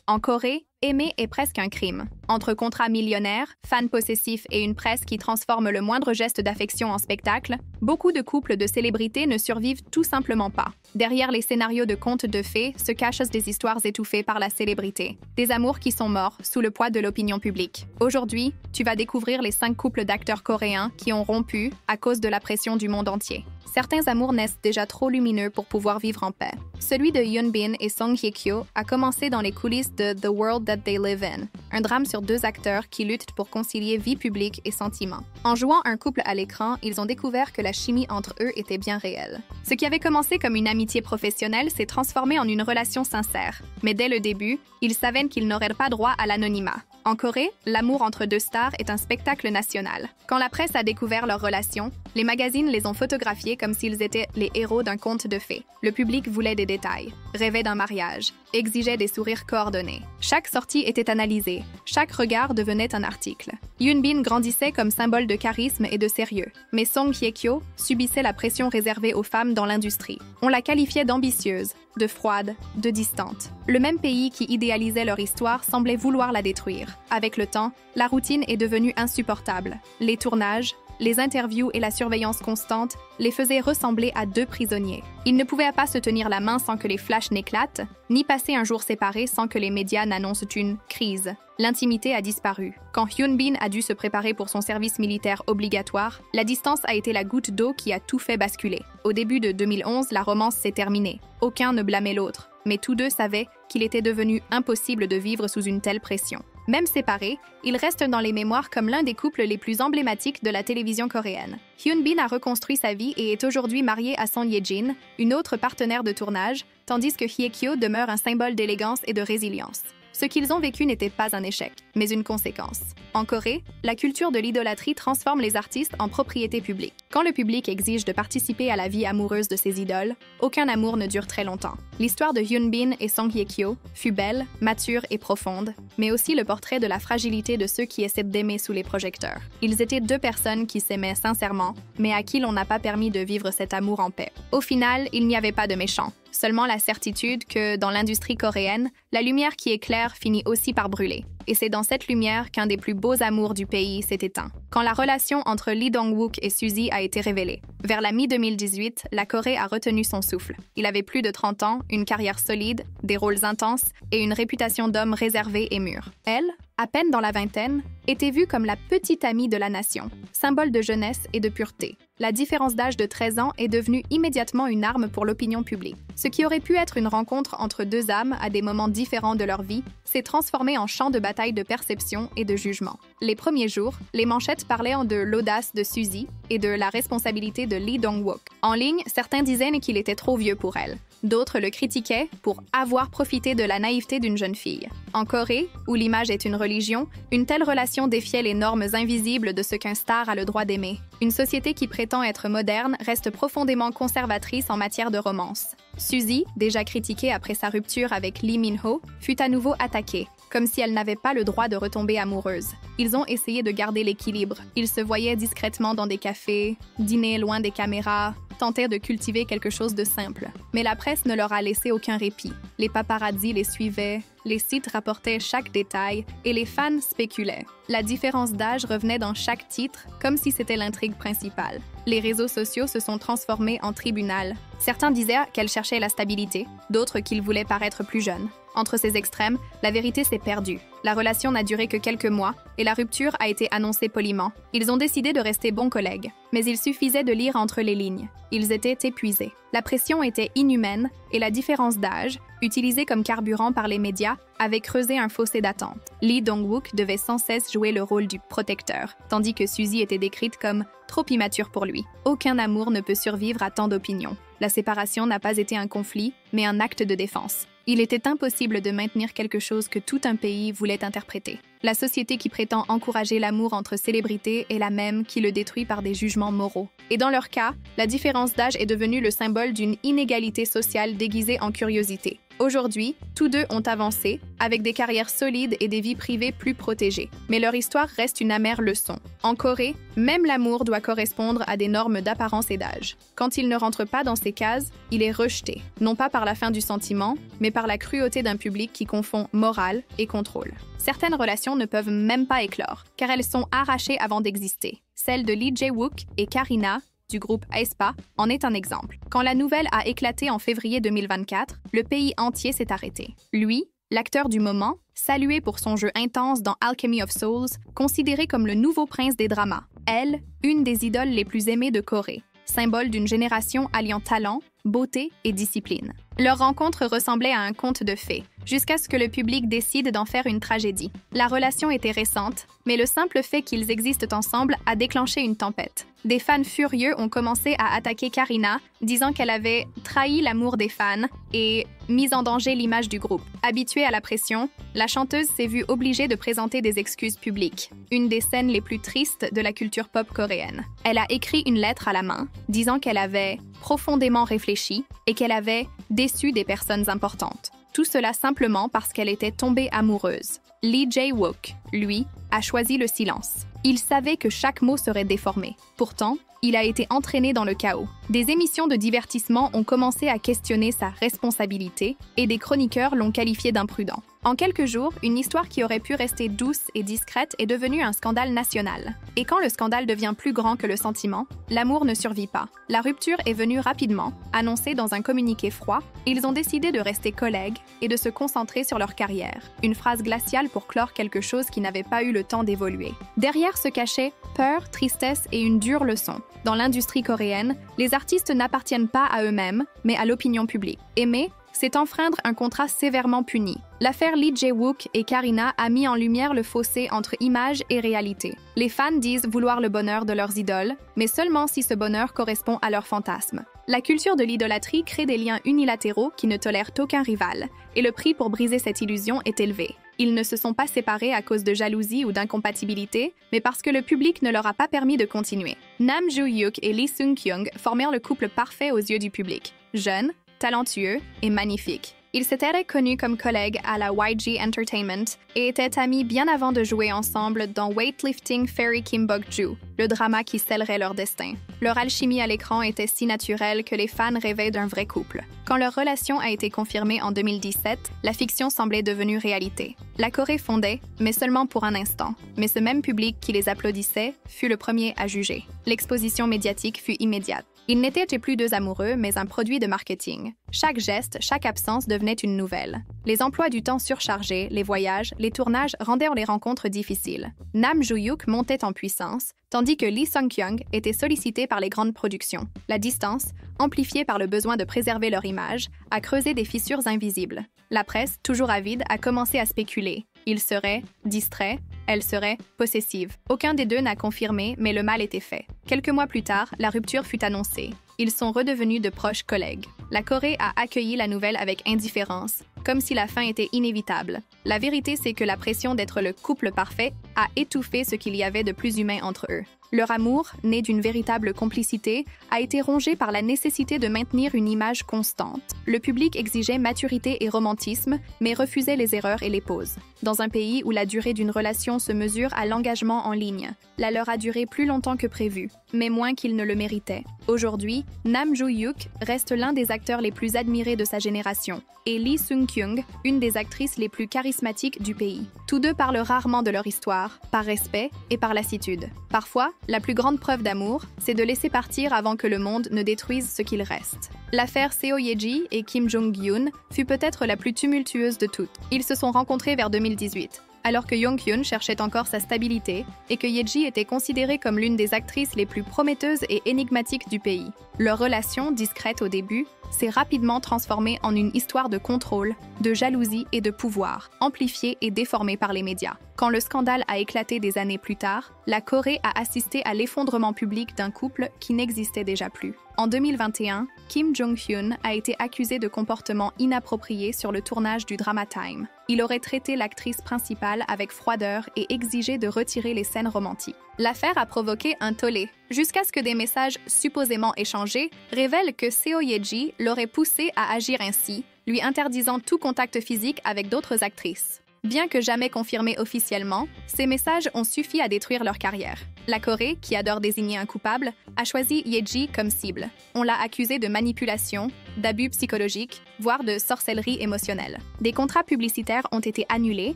En Corée, aimer est presque un crime. Entre contrats millionnaires, fans possessifs et une presse qui transforme le moindre geste d'affection en spectacle, beaucoup de couples de célébrités ne survivent tout simplement pas. Derrière les scénarios de contes de fées se cachent des histoires étouffées par la célébrité. Des amours qui sont morts sous le poids de l'opinion publique. Aujourd'hui, tu vas découvrir les 5 couples d'acteurs coréens qui ont rompu à cause de la pression du monde entier. Certains amours naissent déjà trop lumineux pour pouvoir vivre en paix. Celui de Hyun Bin et Song Hye-kyo a commencé dans les coulisses de The World That They Live In, un drame sur 2 acteurs qui luttent pour concilier vie publique et sentiments. En jouant un couple à l'écran, ils ont découvert que la chimie entre eux était bien réelle. Ce qui avait commencé comme une amitié professionnelle s'est transformé en une relation sincère. Mais dès le début, ils savaient qu'ils n'auraient pas droit à l'anonymat. En Corée, l'amour entre 2 stars est un spectacle national. Quand la presse a découvert leur relation, les magazines les ont photographiés comme s'ils étaient les héros d'un conte de fées. Le public voulait des détails, rêvait d'un mariage, exigeait des sourires coordonnés. Chaque sortie était analysée, chaque regard devenait un article. Hyun Bin grandissait comme symbole de charisme et de sérieux, mais Song Hye-kyo subissait la pression réservée aux femmes dans l'industrie. On la qualifiait d'ambitieuse, de froide, de distante. Le même pays qui idéalisait leur histoire semblait vouloir la détruire. Avec le temps, la routine est devenue insupportable. Les tournages, les interviews et la surveillance constante les faisaient ressembler à 2 prisonniers. Ils ne pouvaient pas se tenir la main sans que les flashs n'éclatent, ni passer un jour séparé sans que les médias n'annoncent une crise. L'intimité a disparu. Quand Hyun Bin a dû se préparer pour son service militaire obligatoire, la distance a été la goutte d'eau qui a tout fait basculer. Au début de 2011, la romance s'est terminée. Aucun ne blâmait l'autre, mais tous 2 savaient qu'il était devenu impossible de vivre sous une telle pression. Même séparés, ils restent dans les mémoires comme l'un des couples les plus emblématiques de la télévision coréenne. Hyun Bin a reconstruit sa vie et est aujourd'hui marié à Son Ye-jin, une autre partenaire de tournage, tandis que Hye-kyo demeure un symbole d'élégance et de résilience. Ce qu'ils ont vécu n'était pas un échec, mais une conséquence. En Corée, la culture de l'idolâtrie transforme les artistes en propriété publique. Quand le public exige de participer à la vie amoureuse de ses idoles, aucun amour ne dure très longtemps. L'histoire de Hyun Bin et Song Hye-kyo fut belle, mature et profonde, mais aussi le portrait de la fragilité de ceux qui essaient d'aimer sous les projecteurs. Ils étaient 2 personnes qui s'aimaient sincèrement, mais à qui l'on n'a pas permis de vivre cet amour en paix. Au final, il n'y avait pas de méchants. Seulement la certitude que, dans l'industrie coréenne, la lumière qui éclaire finit aussi par brûler. Et c'est dans cette lumière qu'un des plus beaux amours du pays s'est éteint. Quand la relation entre Lee Dong-wook et Suzy a été révélée. Vers la mi-2018, la Corée a retenu son souffle. Il avait plus de 30 ans, une carrière solide, des rôles intenses et une réputation d'homme réservé et mûr. Elle, à peine dans la vingtaine, était vue comme la petite amie de la nation, symbole de jeunesse et de pureté. La différence d'âge de 13 ans est devenue immédiatement une arme pour l'opinion publique. Ce qui aurait pu être une rencontre entre 2 âmes à des moments différents de leur vie s'est transformé en champ de bataille de perception et de jugement. Les premiers jours, les manchettes parlaient de l'audace de Suzy et de la responsabilité de Lee Dong-wook. En ligne, certains disaient qu'il était trop vieux pour elle. D'autres le critiquaient pour avoir profité de la naïveté d'une jeune fille. En Corée, où l'image est une religion, une telle relation défiait les normes invisibles de ce qu'un star a le droit d'aimer. Une société qui prétend être moderne reste profondément conservatrice en matière de romance. Suzy, déjà critiquée après sa rupture avec Lee Min-ho, fut à nouveau attaquée, comme si elle n'avait pas le droit de retomber amoureuse. Ils ont essayé de garder l'équilibre. Ils se voyaient discrètement dans des cafés, dînaient loin des caméras, tentaient de cultiver quelque chose de simple. Mais la presse ne leur a laissé aucun répit. Les paparazzis les suivaient, les sites rapportaient chaque détail et les fans spéculaient. La différence d'âge revenait dans chaque titre, comme si c'était l'intrigue principale. Les réseaux sociaux se sont transformés en tribunal. Certains disaient qu'elle cherchait la stabilité, d'autres qu'il voulait paraître plus jeune. Entre ces extrêmes, la vérité s'est perdue. La relation n'a duré que quelques mois et la rupture a été annoncée poliment. Ils ont décidé de rester bons collègues, mais il suffisait de lire entre les lignes. Ils étaient épuisés. La pression était inhumaine et la différence d'âge, utilisée comme carburant par les médias, avait creusé un fossé d'attente. Lee Dong-wook devait sans cesse jouer le rôle du protecteur, tandis que Suzy était décrite comme trop immature pour lui. Aucun amour ne peut survivre à tant d'opinions. La séparation n'a pas été un conflit, mais un acte de défense. Il était impossible de maintenir quelque chose que tout un pays voulait interpréter. La société qui prétend encourager l'amour entre célébrités est la même qui le détruit par des jugements moraux. Et dans leur cas, la différence d'âge est devenue le symbole d'une inégalité sociale déguisée en curiosité. Aujourd'hui, tous deux ont avancé, avec des carrières solides et des vies privées plus protégées. Mais leur histoire reste une amère leçon. En Corée, même l'amour doit correspondre à des normes d'apparence et d'âge. Quand il ne rentre pas dans ces cases, il est rejeté, non pas par la fin du sentiment, mais par la cruauté d'un public qui confond morale et contrôle. Certaines relations ne peuvent même pas éclore, car elles sont arrachées avant d'exister. Celle de Lee Jae-wook et Karina, du groupe aespa, en est un exemple. Quand la nouvelle a éclaté en février 2024, le pays entier s'est arrêté. Lui, l'acteur du moment, salué pour son jeu intense dans Alchemy of Souls, considéré comme le nouveau prince des dramas. Elle, une des idoles les plus aimées de Corée, symbole d'une génération alliant talent, beauté et discipline. Leur rencontre ressemblait à un conte de fées, jusqu'à ce que le public décide d'en faire une tragédie. La relation était récente, mais le simple fait qu'ils existent ensemble a déclenché une tempête. Des fans furieux ont commencé à attaquer Karina, disant qu'elle avait trahi l'amour des fans et mis en danger l'image du groupe. Habituée à la pression, la chanteuse s'est vue obligée de présenter des excuses publiques, une des scènes les plus tristes de la culture pop coréenne. Elle a écrit une lettre à la main, disant qu'elle avait profondément réfléchi et qu'elle avait déçu des personnes importantes. Tout cela simplement parce qu'elle était tombée amoureuse. Lee Jae-wook, lui, a choisi le silence. Il savait que chaque mot serait déformé. Pourtant, il a été entraîné dans le chaos. Des émissions de divertissement ont commencé à questionner sa responsabilité et des chroniqueurs l'ont qualifié d'imprudent. En quelques jours, une histoire qui aurait pu rester douce et discrète est devenue un scandale national. Et quand le scandale devient plus grand que le sentiment, l'amour ne survit pas. La rupture est venue rapidement, annoncée dans un communiqué froid. Ils ont décidé de rester collègues et de se concentrer sur leur carrière. Une phrase glaciale pour clore quelque chose qui n'avait pas eu le temps d'évoluer. Derrière se cachaient peur, tristesse et une dure leçon. Dans l'industrie coréenne, les artistes n'appartiennent pas à eux-mêmes, mais à l'opinion publique. Aimer, c'est enfreindre un contrat sévèrement puni. L'affaire Lee Jae-wook et Karina a mis en lumière le fossé entre image et réalité. Les fans disent vouloir le bonheur de leurs idoles, mais seulement si ce bonheur correspond à leurs fantasmes. La culture de l'idolâtrie crée des liens unilatéraux qui ne tolèrent aucun rival, et le prix pour briser cette illusion est élevé. Ils ne se sont pas séparés à cause de jalousie ou d'incompatibilité, mais parce que le public ne leur a pas permis de continuer. Nam Joo-hyuk et Lee Sung-kyung formèrent le couple parfait aux yeux du public. Jeunes, talentueux et magnifique. Ils s'étaient connus comme collègues à la YG Entertainment et étaient amis bien avant de jouer ensemble dans Weightlifting Fairy Kim Bok-joo, le drama qui scellerait leur destin. Leur alchimie à l'écran était si naturelle que les fans rêvaient d'un vrai couple. Quand leur relation a été confirmée en 2017, la fiction semblait devenue réalité. La Corée fondait, mais seulement pour un instant. Mais ce même public qui les applaudissait fut le premier à juger. L'exposition médiatique fut immédiate. Ils n'étaient plus deux amoureux, mais un produit de marketing. Chaque geste, chaque absence devenait une nouvelle. Les emplois du temps surchargés, les voyages, les tournages rendaient les rencontres difficiles. Nam Joo-hyuk montait en puissance, tandis que Lee Sung-kyung était sollicité par les grandes productions. La distance, amplifiée par le besoin de préserver leur image, a creusé des fissures invisibles. La presse, toujours avide, a commencé à spéculer. Il serait distrait, elle serait possessive. Aucun des deux n'a confirmé, mais le mal était fait. Quelques mois plus tard, la rupture fut annoncée. Ils sont redevenus de proches collègues. La Corée a accueilli la nouvelle avec indifférence, comme si la fin était inévitable. La vérité, c'est que la pression d'être le couple parfait a étouffé ce qu'il y avait de plus humain entre eux. Leur amour, né d'une véritable complicité, a été rongé par la nécessité de maintenir une image constante. Le public exigeait maturité et romantisme, mais refusait les erreurs et les pauses. Dans un pays où la durée d'une relation se mesure à l'engagement en ligne, la leur a duré plus longtemps que prévu, mais moins qu'ils ne le méritaient. Aujourd'hui, Nam Joo-hyuk reste l'un des acteurs les plus admirés de sa génération, et Lee Sung-kyung, une des actrices les plus charismatiques du pays. Tous deux parlent rarement de leur histoire, par respect et par lassitude. Parfois, la plus grande preuve d'amour, c'est de laisser partir avant que le monde ne détruise ce qu'il reste. L'affaire Seo Ye-ji et Kim Jong-hyun fut peut-être la plus tumultueuse de toutes. Ils se sont rencontrés vers 2018. Alors que Jong-hyun cherchait encore sa stabilité et que Ye-ji était considérée comme l'une des actrices les plus prometteuses et énigmatiques du pays. Leur relation, discrète au début, s'est rapidement transformée en une histoire de contrôle, de jalousie et de pouvoir, amplifiée et déformée par les médias. Quand le scandale a éclaté des années plus tard, la Corée a assisté à l'effondrement public d'un couple qui n'existait déjà plus. En 2021, Kim Jong-hyun a été accusé de comportements inappropriés sur le tournage du drama Time. Il aurait traité l'actrice principale avec froideur et exigé de retirer les scènes romantiques. L'affaire a provoqué un tollé, jusqu'à ce que des messages supposément échangés révèlent que Seo Ye-ji l'aurait poussé à agir ainsi, lui interdisant tout contact physique avec d'autres actrices. Bien que jamais confirmés officiellement, ces messages ont suffi à détruire leur carrière. La Corée, qui adore désigner un coupable, a choisi Yeji comme cible. On l'a accusé de manipulation, d'abus psychologiques, voire de sorcellerie émotionnelle. Des contrats publicitaires ont été annulés,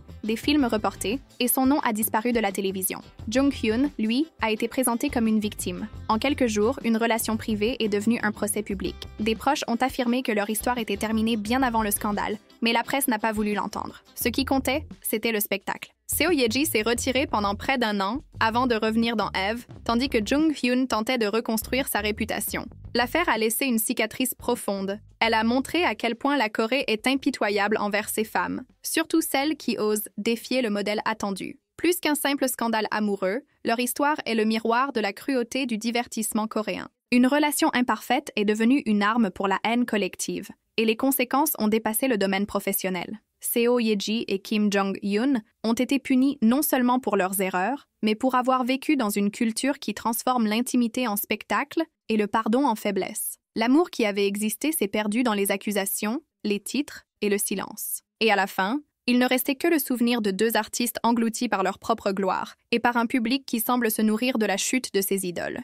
des films reportés, et son nom a disparu de la télévision. Jung-hyun, lui, a été présenté comme une victime. En quelques jours, une relation privée est devenue un procès public. Des proches ont affirmé que leur histoire était terminée bien avant le scandale, mais la presse n'a pas voulu l'entendre. Ce qui comptait, c'était le spectacle. Seo Ye-ji s'est retiré pendant près d'1 an avant de revenir dans Eve, tandis que Jung-hyun tentait de reconstruire sa réputation. L'affaire a laissé une cicatrice profonde. Elle a montré à quel point la Corée est impitoyable envers ses femmes, surtout celles qui osent défier le modèle attendu. Plus qu'un simple scandale amoureux, leur histoire est le miroir de la cruauté du divertissement coréen. Une relation imparfaite est devenue une arme pour la haine collective, et les conséquences ont dépassé le domaine professionnel. Seo Ye-ji et Kim Jong-hyun ont été punis non seulement pour leurs erreurs, mais pour avoir vécu dans une culture qui transforme l'intimité en spectacle et le pardon en faiblesse. L'amour qui avait existé s'est perdu dans les accusations, les titres et le silence. Et à la fin, il ne restait que le souvenir de deux artistes engloutis par leur propre gloire et par un public qui semble se nourrir de la chute de ses idoles.